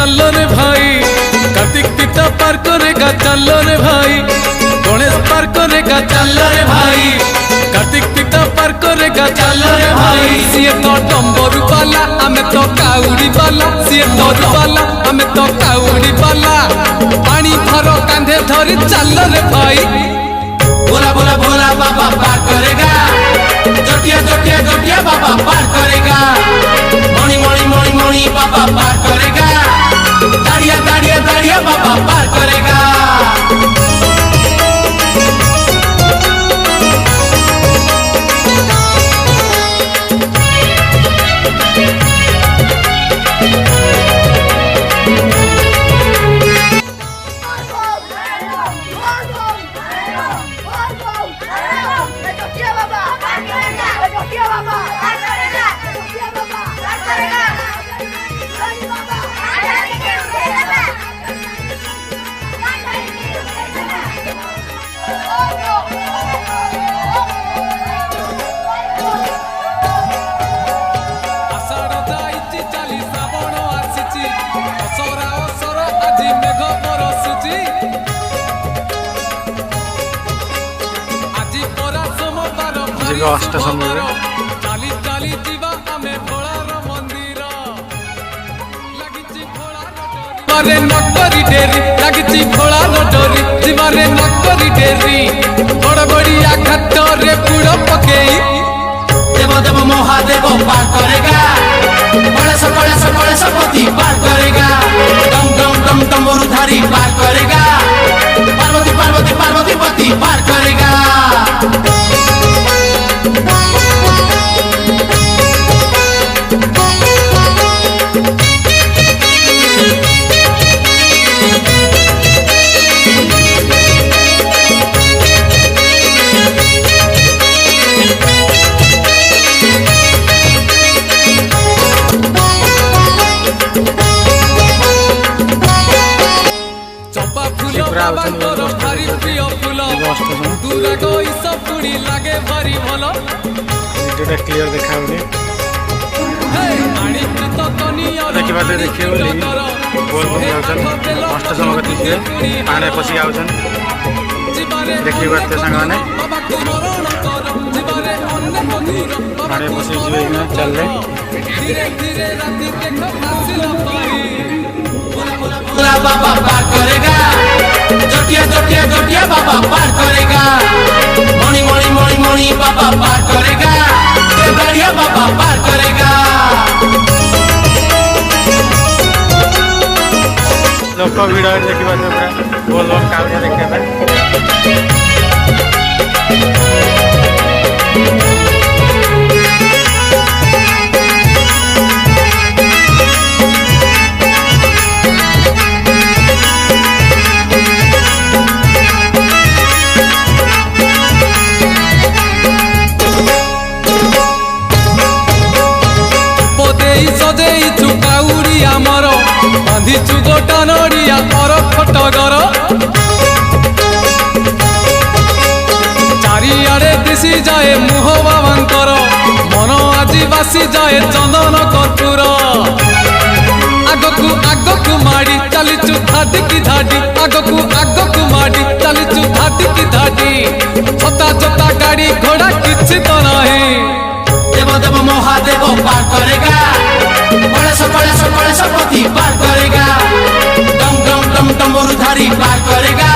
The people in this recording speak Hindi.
चलो रे भाई, कार्तिक पिता पार करेगा चलो रे भाई, गणेश पार करेगा चलो रे भाई, कार्तिक पिता पार करेगा चलो रे भाई। सीए तो डम्बरू वाला हमें तो काउड़ी वाला, सीए तो वाला हमें तो काउड़ी वाला, पानी भरो कांधे धरी चलो रे भाई। बोला बोला बोला बाबा पार करेगा, जोटिया जोटिया जोटिया बाबा पार करेगा, मणि मणि मणि मणि बाबा पार करेगा, दाड़िया दाड़िया दाड़िया बाबा पार करेगा। चाली चाली जीवा हमें भोलार मंदिर जीवारे नकरी डेरी लगी भोला डोरी, जीवारे नकरी डेरी बड़ बड़िया घाटरे पुड़ पके। देव देव महादेव पार करेगा, गणेश गणेश गणेश पति पार करेगा, डम डम डम डमरूधारी पार करेगा, पार्वती पार्वती पार्वती पति पार करेगा। क्लियर देखा देखिए देखिए अष्टसम गति पाने पशि आउन देखिए सांग मैंने पाने पशि चल बाबा पार करेगा, जोटिया जोटिया जोटिया बाबा पार करेगा, मणि मणि मणि मणि बाबा पार करेगा, दाड़िया बाबा पार करेगा। लोक भिड़ देखा बोल कावड़िया देखा बांधिचु गोटा नड़िया पर फटगर, चारिआडे दिशी जाए मुह बाबांकर, मन आजी बासी जाए चंदन कर्पूर। आगकु आगकु माड़ी चलीचु धाडी की धाडी, आगकु आगकु माड़ी चलीचु धाडी की धाडी, छोटा छोटा गाड़ी घोड़ा किछि तो नहीं। देव देव महादेव पार करेगा, गणेश गणेश गणेश पति पार करेगा, डम डम डम डमरूधारी पार करेगा,